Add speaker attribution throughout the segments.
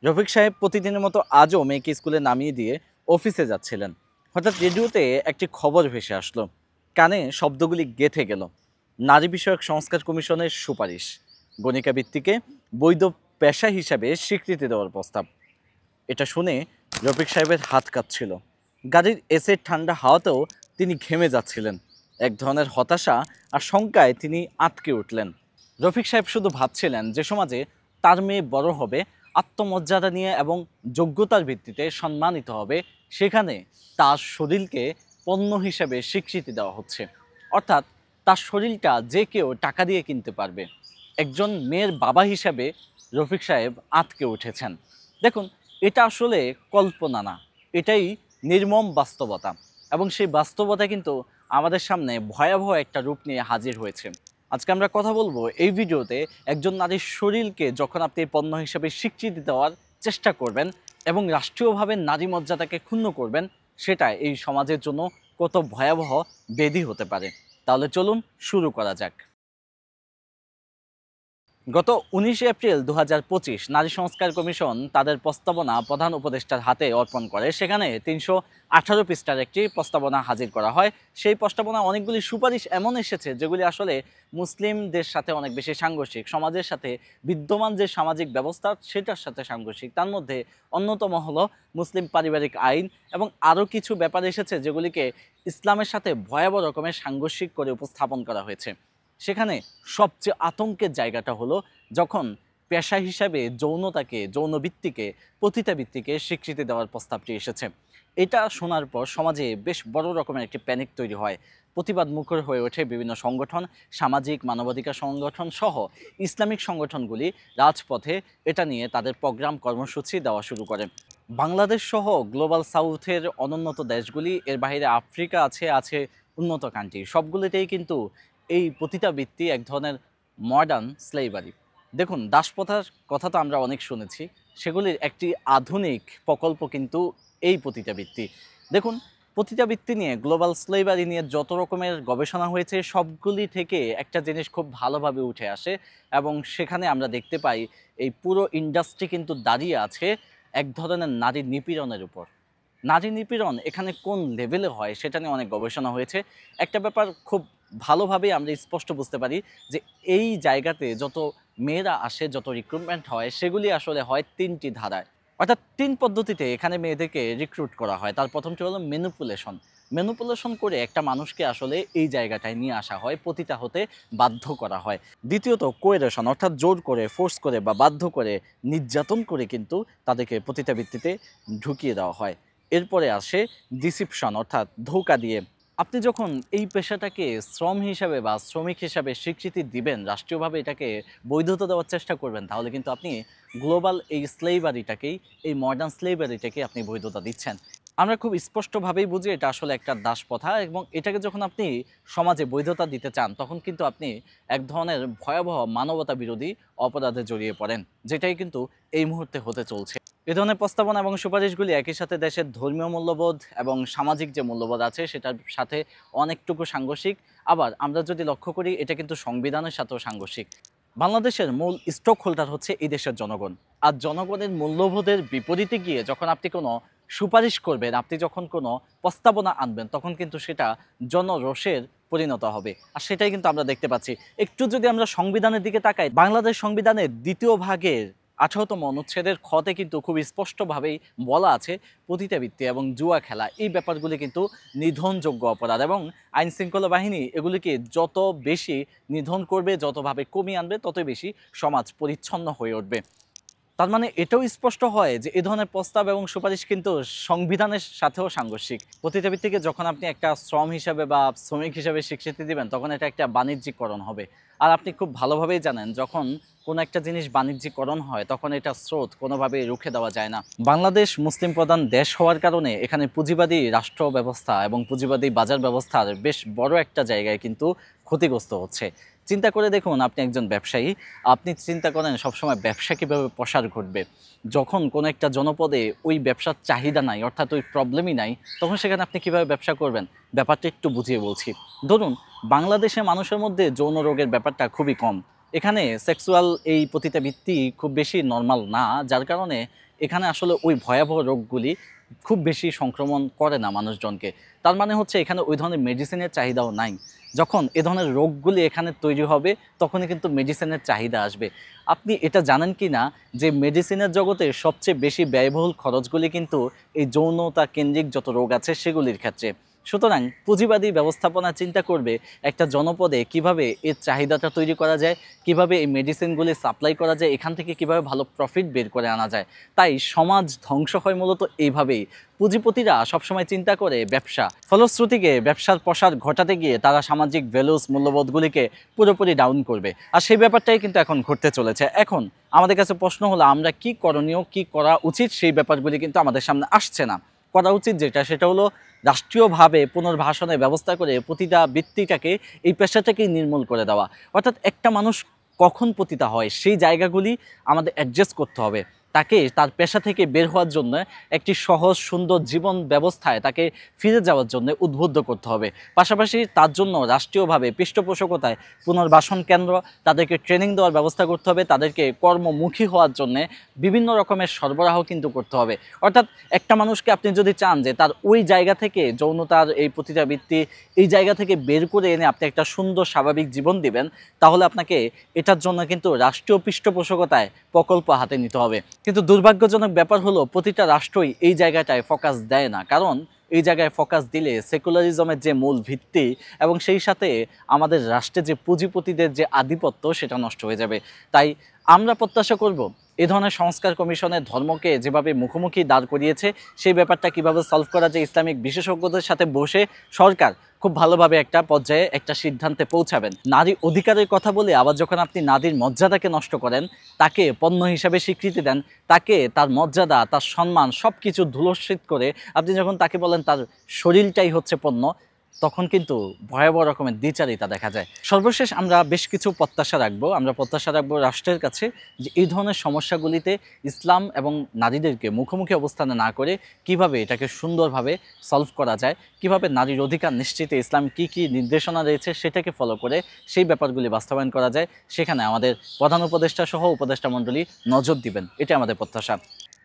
Speaker 1: রফিক সাহেব প্রতিদিনের মতো আজও মেয়েকে স্কুলে নামিয়ে দিয়ে অফিসে যাচ্ছিলেন। হঠাৎ রেডিওতে একটি খবর ভেসে আসলো। কানে শব্দগুলি গেঁথে গেল। নারী বিষয়ক সংস্কার কমিশনের সুপারিশ, গণিকা বৃত্তিকে বৈধ পেশা হিসাবে স্বীকৃতি দেওয়ার প্রস্তাব। এটা শুনে রফিক সাহেবের হাত কাঁপছিল। গাড়ির এসের ঠান্ডা হাওয়াতেও তিনি ঘেমে যাচ্ছিলেন। এক ধরনের হতাশা আর শঙ্কায় তিনি আটকে উঠলেন। রফিক সাহেব শুধু ভাবছিলেন যে সমাজে তার মেয়ে বড় হবে, আত্মমর্যাদা নিয়ে এবং যোগ্যতার ভিত্তিতে সম্মানিত হবে, সেখানে তার শরীরকে পণ্য হিসেবে স্বীকৃতি দেওয়া হচ্ছে। অর্থাৎ তার শরীরটা যে কেউ টাকা দিয়ে কিনতে পারবে। একজন মেয়ের বাবা হিসাবে রফিক সাহেব আটকে উঠেছেন। দেখুন, এটা আসলে কল্পনা না, এটাই নির্মম বাস্তবতা। এবং সেই বাস্তবতা কিন্তু আমাদের সামনে ভয়াবহ একটা রূপ নিয়ে হাজির হয়েছে। আজকে আমরা কথা বলবো এই ভিডিওতে একজন নারীর শরীরকে যখন আপনি পণ্য হিসেবে স্বীকৃতি দেওয়ার চেষ্টা করবেন এবং রাষ্ট্রীয়ভাবে নারী মর্যাদাকে ক্ষুণ্ণ করবেন, সেটা এই সমাজের জন্য কত ভয়াবহ ব্যাধি হতে পারে। তাহলে চলুন শুরু করা যাক। গত ১৯ এপ্রিল ২০২৫ নারী সংস্কার কমিশন তাদের প্রস্তাবনা প্রধান উপদেষ্টার হাতে অর্পণ করে। সেখানে ৩১৮ পৃষ্ঠার একটি প্রস্তাবনা হাজির করা হয়। সেই প্রস্তাবনা অনেকগুলি সুপারিশ এমন এসেছে যেগুলি আসলে মুসলিমদের সাথে অনেক বেশি সাংঘর্ষিক, সমাজের সাথে বিদ্যমান যে সামাজিক ব্যবস্থা সেটার সাথে সাংঘর্ষিক। তার মধ্যে অন্যতম হলো মুসলিম পারিবারিক আইন এবং আরও কিছু ব্যাপার এসেছে যেগুলিকে ইসলামের সাথে ভয়াবহ রকমের সাংঘর্ষিক করে উপস্থাপন করা হয়েছে। সেখানে সবচেয়ে আতঙ্কের জায়গাটা হলো যখন পেশা হিসাবে যৌনতাকে, যৌনবৃত্তিকে, পতিতাবৃত্তিকে স্বীকৃতি দেওয়ার প্রস্তাবটি এসেছে। এটা শোনার পর সমাজে বেশ বড় রকমের একটি প্যানিক তৈরি হয়। প্রতিবাদ মুখর হয়ে ওঠে বিভিন্ন সংগঠন, সামাজিক মানবাধিকার সংগঠন সহ ইসলামিক সংগঠনগুলি রাজপথে এটা নিয়ে তাদের প্রোগ্রাম কর্মসূচি দেওয়া শুরু করে। বাংলাদেশ সহ গ্লোবাল সাউথের অনুন্নত দেশগুলি, এর বাইরে আফ্রিকা আছে, আছে উন্নত কান্ট্রি, সবগুলিতেই কিন্তু এই পতিতাবৃত্তি এক ধরনের মডার্ন স্লেভারি। দেখুন, দাসপ্রথার কথা তো আমরা অনেক শুনেছি, সেগুলির একটি আধুনিক প্রকল্প কিন্তু এই পতিতাবৃত্তি। দেখুন, পতিতাবৃত্তি নিয়ে, গ্লোবাল স্লেভারি নিয়ে যত রকমের গবেষণা হয়েছে সবগুলি থেকে একটা জিনিস খুব ভালোভাবে উঠে আসে এবং সেখানে আমরা দেখতে পাই এই পুরো ইন্ডাস্ট্রি কিন্তু দাঁড়িয়ে আছে এক ধরনের নারী নিপীড়নের উপর। নারী নিপীড়ন এখানে কোন লেভেলে হয় সেটা নিয়ে অনেক গবেষণা হয়েছে। একটা ব্যাপার খুব ভালোভাবেই আমরা স্পষ্ট বুঝতে পারি যে এই জায়গাতে যত মেয়েরা আসে, যত রিক্রুটমেন্ট হয়, সেগুলি আসলে হয় ৩টি ধারায়। অর্থাৎ ৩ পদ্ধতিতে এখানে মেয়েদেরকে রিক্রুট করা হয়। তার প্রথমটি হলো ম্যানিপুলেশন। ম্যানিপুলেশন করে একটা মানুষকে আসলে এই জায়গাটায় নিয়ে আসা হয়, পতিতা হতে বাধ্য করা হয়। দ্বিতীয়ত কোয়েরেশন, অর্থাৎ জোর করে, ফোর্স করে বা বাধ্য করে, নির্যাতন করে কিন্তু তাদেরকে পতিতাবৃত্তিতে ঢুকিয়ে দেওয়া হয়। এরপরে আসে ডিসিপশন, অর্থাৎ ধোঁকা দিয়ে। আপনি যখন এই পেশাটাকে শ্রম হিসাবে বা শ্রমিক হিসাবে স্বীকৃতি দিবেন, রাষ্ট্রীয়ভাবে এটাকে বৈধতা দেওয়ার চেষ্টা করবেন, তাহলে কিন্তু আপনি গ্লোবাল এই স্লেভারিটাকেই, এই মডার্ন স্লেভারিটাকেই আপনি বৈধতা দিচ্ছেন। আমরা খুব স্পষ্টভাবেই বুঝি এটা আসলে একটা দাসপ্রথা এবং এটাকে যখন আপনি সমাজে বৈধতা দিতে চান, তখন কিন্তু আপনি এক ধরনের ভয়াবহ মানবতা বিরোধী অপরাধে জড়িয়ে পড়েন, যেটাই কিন্তু এই মুহূর্তে হতে চলছে। এ ধরনের প্রস্তাবনা এবং সুপারিশগুলি একই সাথে দেশের ধর্মীয় মূল্যবোধ এবং সামাজিক যে মূল্যবোধ আছে সেটার সাথে অনেকটুকু সাংঘর্ষিক। আবার আমরা যদি লক্ষ্য করি, এটা কিন্তু সংবিধানের সাথেও সাংঘর্ষিক। বাংলাদেশের মূল স্টক হোল্ডার হচ্ছে এই দেশের জনগণ। আর জনগণের মূল্যবোধের বিপরীতে গিয়ে যখন আপনি কোনো সুপারিশ করবেন, আপনি যখন কোনো প্রস্তাবনা আনবেন, তখন কিন্তু সেটা জনরোষের পরিণত হবে। আর সেটাই কিন্তু আমরা দেখতে পাচ্ছি। একটু যদি আমরা সংবিধানের দিকে তাকাই, বাংলাদেশ সংবিধানের ২য় ভাগের ১৮তম অনুচ্ছেদের খতে কিন্তু খুব স্পষ্টভাবেই বলা আছে পতিতাবৃত্তি এবং জুয়া খেলা এই ব্যাপারগুলি কিন্তু নিধনযোগ্য অপরাধ এবং আইন শৃঙ্খলা বাহিনী এগুলিকে যত বেশি নিধন করবে, যতভাবে কমিয়ে আনবে, ততই বেশি সমাজ পরিচ্ছন্ন হয়ে উঠবে। তার মানে এটাও স্পষ্ট হয় যে এ ধরনের প্রস্তাব এবং সুপারিশ কিন্তু সংবিধানের সাথেও সাংঘর্ষিক। পতিতাবৃত্তিকে যখন আপনি একটা শ্রম হিসাবে বা শ্রমিক হিসাবে স্বীকৃতি দিবেন, তখন এটা একটা বাণিজ্যিকরণ হবে। আর আপনি খুব ভালোভাবেই জানেন, যখন কোনো একটা জিনিস বাণিজ্যিকরণ হয়, তখন এটা স্রোত কোনোভাবেই রুখে দেওয়া যায় না। বাংলাদেশ মুসলিম প্রধান দেশ হওয়ার কারণে এখানে পুঁজিবাদী রাষ্ট্র ব্যবস্থা এবং পুঁজিবাদী বাজার ব্যবস্থার বেশ বড় একটা জায়গায় কিন্তু ক্ষতিগ্রস্ত হচ্ছে। চিন্তা করে দেখুন, আপনি একজন ব্যবসায়ী, আপনি চিন্তা করেন সবসময় ব্যবসা কীভাবে প্রসার ঘটবে। যখন কোনো একটা জনপদে ওই ব্যবসার চাহিদা নাই, অর্থাৎ ওই প্রবলেমই নাই, তখন সেখানে আপনি কীভাবে ব্যবসা করবেন? ব্যাপারটা একটু বুঝিয়ে বলছি। ধরুন, বাংলাদেশে মানুষের মধ্যে যৌন রোগের ব্যাপারটা খুবই কম। এখানে সেক্সুয়াল এই পতিতাবৃত্তি খুব বেশি নর্মাল না, যার কারণে এখানে আসলে ওই ভয়াবহ রোগগুলি খুব বেশি সংক্রমণ করে না মানুষজনকে। তার মানে হচ্ছে এখানে ওই ধরনের মেডিসিনের চাহিদাও নাই। যখন এ ধরনের রোগগুলি এখানে তৈরি হবে তখনই কিন্তু মেডিসিনের চাহিদা আসবে। আপনি এটা জানেন কি না যে মেডিসিনের জগতে সবচেয়ে বেশি ব্যয়বহুল খরচগুলি কিন্তু এই যৌনতা কেন্দ্রিক যত রোগ আছে সেগুলির ক্ষেত্রে। সুতরাং পুঁজিবাদী ব্যবস্থাপনা চিন্তা করবে একটা জনপদে কিভাবে এর চাহিদাটা তৈরি করা যায়, কিভাবে এই মেডিসিনগুলি সাপ্লাই করা যায়, এখান থেকে কিভাবে ভালো প্রফিট বের করে আনা যায়। তাই সমাজ ধ্বংস হয় মূলত এইভাবেই। পুঁজিপতিরা সবসময় চিন্তা করে ব্যবসা, ফলশ্রুতিকে ব্যবসার প্রসার ঘটাতে গিয়ে তারা সামাজিক ভ্যালুস মূল্যবোধগুলিকে পুরোপুরি ডাউন করবে। আর সেই ব্যাপারটাই কিন্তু এখন ঘটতে চলেছে। এখন আমাদের কাছে প্রশ্ন হলো আমরা কি করণীয়, কি করা উচিত, সেই ব্যাপারগুলি কিন্তু আমাদের সামনে আসছে না। করা উচিত যেটা সেটা হলো রাষ্ট্রীয়ভাবে পুনর্বাসনের ব্যবস্থা করে পতিতা বৃত্তিটাকে, এই পেশাটাকেই নির্মূল করে দেওয়া। অর্থাৎ একটা মানুষ কখন পতিতা হয় সেই জায়গাগুলি আমাদের অ্যাডজাস্ট করতে হবে। তাকে তার পেশা থেকে বের হওয়ার জন্য একটি সহজ সুন্দর জীবন ব্যবস্থায় তাকে ফিরে যাওয়ার জন্য উদ্বুদ্ধ করতে হবে। পাশাপাশি তার জন্য রাষ্ট্রীয়ভাবে পৃষ্ঠপোষকতায় পুনর্বাসন কেন্দ্র, তাদেরকে ট্রেনিং দেওয়ার ব্যবস্থা করতে হবে, তাদেরকে কর্মমুখী হওয়ার জন্য বিভিন্ন রকমের সরবরাহ কিন্তু করতে হবে। অর্থাৎ একটা মানুষকে আপনি যদি চান যে তার ওই জায়গা থেকে যৌনতার এই পতিতাবৃত্তি এই জায়গা থেকে বের করে এনে আপনি একটা সুন্দর স্বাভাবিক জীবন দিবেন, তাহলে আপনাকে এটার জন্য কিন্তু রাষ্ট্রীয় পৃষ্ঠপোষকতায় প্রকল্প হাতে নিতে হবে। কিন্তু দুর্ভাগ্যজনক ব্যাপার হলো প্রতিটা রাষ্ট্রই এই জায়গাটায় ফোকাস দেয় না। কারণ এই জায়গায় ফোকাস দিলে সেকুলারিজমের যে মূল ভিত্তি এবং সেই সাথে আমাদের রাষ্ট্রে যে পুঁজিপতিদের যে আধিপত্য সেটা নষ্ট হয়ে যাবে। তাই আমরা প্রত্যাশা করব এ ধরনের সংস্কার কমিশনের ধর্মকে যেভাবে মুখোমুখি দাঁড় করিয়েছে সেই ব্যাপারটা কিভাবে সলভ করা যায়, ইসলামিক বিশেষজ্ঞদের সাথে বসে সরকার খুব ভালোভাবে একটা পর্যায়ে একটা সিদ্ধান্তে পৌঁছাবেন। নারী অধিকারের কথা বলে আবার যখন আপনি নারীর মর্যাদাকে নষ্ট করেন, তাকে পণ্য হিসাবে স্বীকৃতি দেন, তাকে তার মর্যাদা তার সম্মান সব কিছু ধূলস্যিত করে আপনি যখন তাকে বলেন তার শরীরটাই হচ্ছে পণ্য, তখন কিন্তু ভয়াবহ রকমের দ্বিচারিতা দেখা যায়। সর্বশেষ আমরা বেশ কিছু প্রত্যাশা রাখবো। আমরা প্রত্যাশা রাখবো রাষ্ট্রের কাছে যে এই ধরনের সমস্যাগুলিতে ইসলাম এবং নারীদেরকে মুখোমুখি অবস্থানে না করে কিভাবে এটাকে সুন্দরভাবে সলভ করা যায়, কিভাবে নারীর অধিকার নিশ্চিতে ইসলাম কি কি নির্দেশনা রয়েছে সেটাকে ফলো করে সেই ব্যাপারগুলি বাস্তবায়ন করা যায়, সেখানে আমাদের প্রধান উপদেষ্টা সহ উপদেষ্টা মণ্ডলী নজর দিবেন, এটা আমাদের প্রত্যাশা।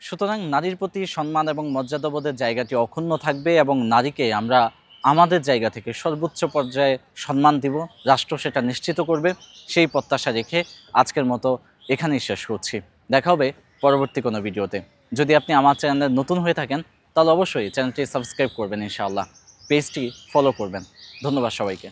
Speaker 1: সুতরাং নারীর প্রতি সম্মান এবং মর্যাদাবোধের জায়গাটি অক্ষুণ্ণ থাকবে এবং নারীকে আমরা আমাদের জায়গা থেকে সর্বোচ্চ পর্যায়ে সম্মান দিব, রাষ্ট্র সেটা নিশ্চিত করবে, সেই প্রত্যাশা রেখে আজকের মতো এখানেই শেষ করছি। দেখা হবে পরবর্তী কোনো ভিডিওতে। যদি আপনি আমার চ্যানেলে নতুন হয়ে থাকেন তাহলে অবশ্যই চ্যানেলটি সাবস্ক্রাইব করবেন, ইনশাআল্লাহ পেজটি ফলো করবেন। ধন্যবাদ সবাইকে।